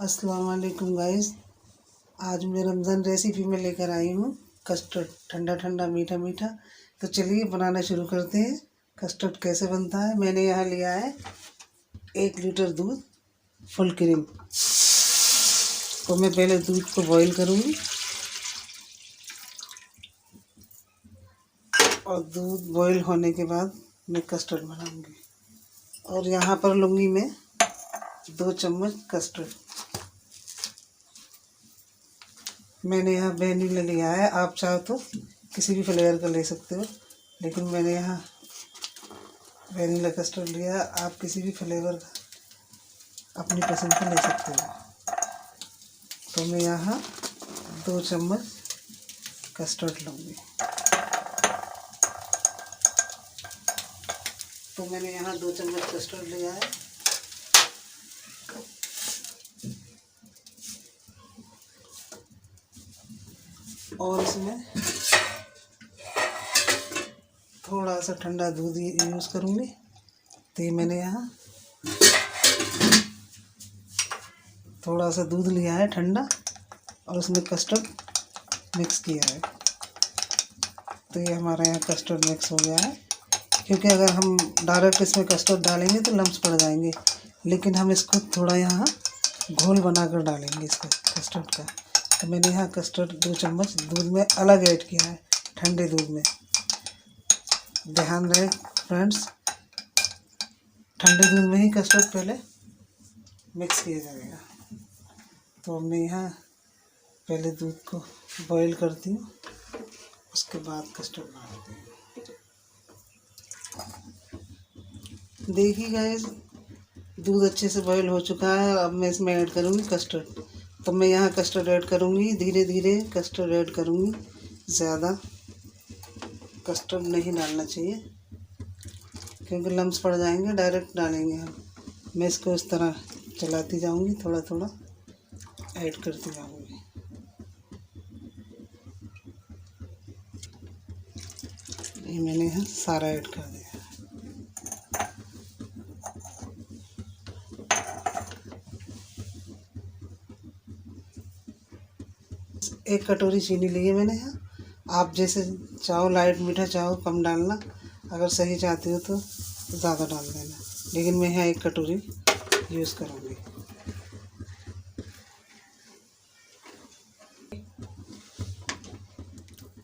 अस्सलाम वालेकुम गाइस। आज मैं रमज़ान रेसिपी में लेकर आई हूँ कस्टर्ड, ठंडा ठंडा मीठा मीठा। तो चलिए बनाना शुरू करते हैं। कस्टर्ड कैसे बनता है। मैंने यहाँ लिया है 1 लीटर दूध फुल क्रीम। तो मैं पहले दूध को बॉईल करूँगी और दूध बॉईल होने के बाद मैं कस्टर्ड बनाऊँगी। और यहाँ पर लूँगी मैं 2 चम्मच कस्टर्ड। मैंने यहाँ वेनिला लिया है, आप चाहो तो किसी भी फ्लेवर का ले सकते हो, लेकिन मैंने यहाँ वेनिला कस्टर्ड लिया है। आप किसी भी फ्लेवर का अपनी पसंद का ले सकते हो। तो मैं यहाँ 2 चम्मच कस्टर्ड लूँगी। तो मैंने यहाँ 2 चम्मच कस्टर्ड लिया है। और इसमें थोड़ा सा ठंडा दूध यूज़ करूँगी। तो ये मैंने यहाँ थोड़ा सा दूध लिया है ठंडा और उसमें कस्टर्ड मिक्स किया है। तो ये हमारा यहाँ कस्टर्ड मिक्स हो गया है। क्योंकि अगर हम डायरेक्ट इसमें कस्टर्ड डालेंगे तो लम्स पड़ जाएंगे, लेकिन हम इसको थोड़ा यहाँ घोल बनाकर डालेंगे इसका कस्टर्ड का। तो मैंने यहाँ कस्टर्ड 2 चम्मच दूध में अलग ऐड किया है, ठंडे दूध में। ध्यान रहे फ्रेंड्स, ठंडे दूध में ही कस्टर्ड पहले मिक्स किया जाएगा। तो मैं यहाँ पहले दूध को बॉईल करती हूँ, उसके बाद कस्टर्ड डालती हूँ। देखिए गाइस, दूध अच्छे से बॉईल हो चुका है। अब मैं इसमें ऐड करूँगी कस्टर्ड। तो मैं यहाँ कस्टर्ड ऐड करूँगी, धीरे धीरे कस्टर्ड ऐड करूँगी। ज़्यादा कस्टर्ड नहीं डालना चाहिए क्योंकि लम्स पड़ जाएंगे डायरेक्ट डालेंगे हम। मैं इसको इस तरह चलाती जाऊँगी, थोड़ा थोड़ा ऐड करती जाऊँगी। ये मैंने यहाँ सारा ऐड कर दिया। 1 कटोरी चीनी ली है मैंने यहाँ। आप जैसे चाहो लाइट मीठा चाहो कम डालना, अगर सही चाहते हो तो ज़्यादा डाल देना, लेकिन मैं यहाँ 1 कटोरी यूज़ करूँगी।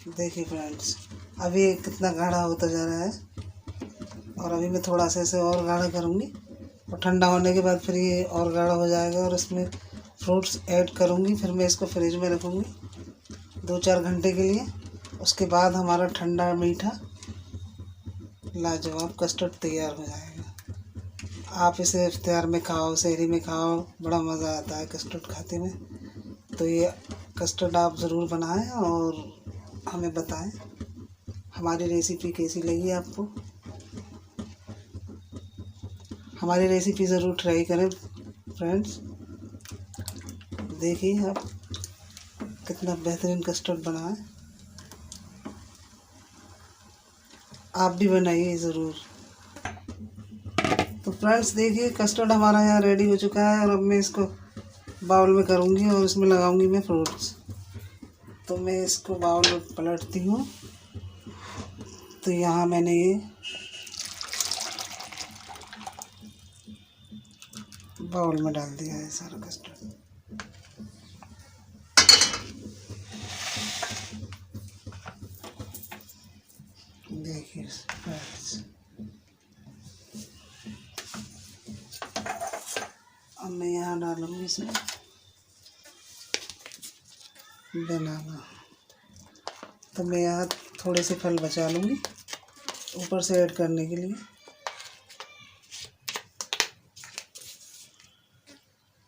देखिए फ्रेंड्स, अभी ये कितना गाढ़ा होता जा रहा है और अभी मैं थोड़ा सा इसे और गाढ़ा करूँगी और ठंडा होने के बाद फिर ये और गाढ़ा हो जाएगा और इसमें फ्रूट्स ऐड करूँगी। फिर मैं इसको फ्रिज में रखूँगी 2-4 घंटे के लिए। उसके बाद हमारा ठंडा मीठा लाजवाब कस्टर्ड तैयार हो जाएगा। आप इसे इफ्तार में खाओ, सहरी में खाओ, बड़ा मज़ा आता है कस्टर्ड खाते में। तो ये कस्टर्ड आप ज़रूर बनाएं और हमें बताएं हमारी रेसिपी कैसी लगी आपको। हमारी रेसिपी ज़रूर ट्राई करें फ्रेंड्स। देखिए आप कितना बेहतरीन कस्टर्ड बना है। आप भी बनाइए ज़रूर। तो फ्रेंड्स देखिए, कस्टर्ड हमारा यहाँ रेडी हो चुका है और अब मैं इसको बाउल में करूँगी और इसमें लगाऊंगी मैं फ्रूट्स। तो मैं इसको बाउल में पलटती हूँ। तो यहाँ मैंने ये बाउल में डाल दिया है सारा कस्टर्ड। देखिए फ्रेंड्स, अब मैं यहाँ डालूँगी इसमें बनाना। तो मैं यहाँ थोड़े से फल बचा लूँगी ऊपर से ऐड करने के लिए।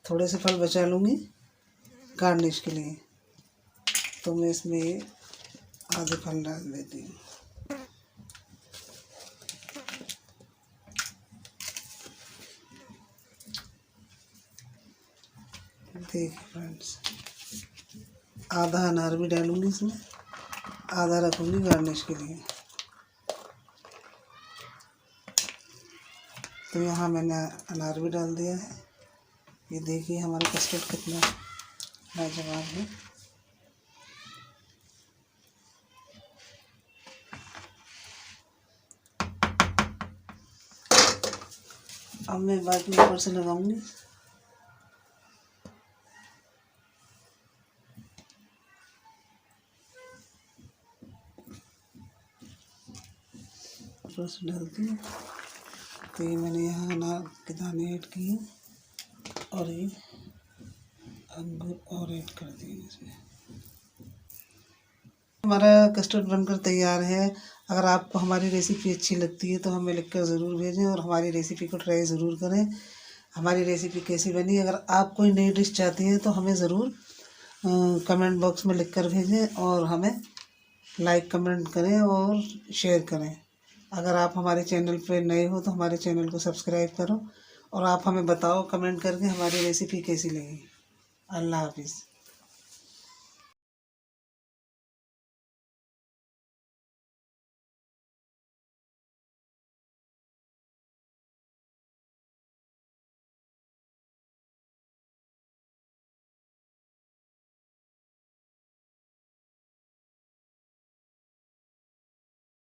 थोड़े से फल बचा लूँगी गार्निश के लिए। तो मैं इसमें आधे फल डाल देती हूँ। देखिए फ्रेंड्स, आधा अनार भी डालूँगी इसमें, आधा रखूँगी गार्निश के लिए। तो यहाँ मैंने अनार भी डाल दिया है। ये देखिए हमारा कस्टर्ड कितना लाजवाब है। अब मैं बाकी ऊपर से लगाऊंगी। ऊपर से डालती हूँ। तो ये मैंने यहाँ अनार के दाने ऐड किए और ये अंगूर और ऐड कर दिए इसमें। हमारा कस्टर्ड बनकर तैयार है। अगर आपको हमारी रेसिपी अच्छी लगती है तो हमें लिखकर ज़रूर भेजें और हमारी रेसिपी को ट्राई ज़रूर करें। हमारी रेसिपी कैसी बनी, अगर आप कोई नई डिश चाहती हैं तो हमें ज़रूर कमेंट बॉक्स में लिखकर भेजें और हमें लाइक कमेंट करें और शेयर करें। अगर आप हमारे चैनल पर नए हो तो हमारे चैनल को सब्सक्राइब करो और आप हमें बताओ कमेंट करके हमारी रेसिपी कैसी लगी। अल्लाह हाफिज़।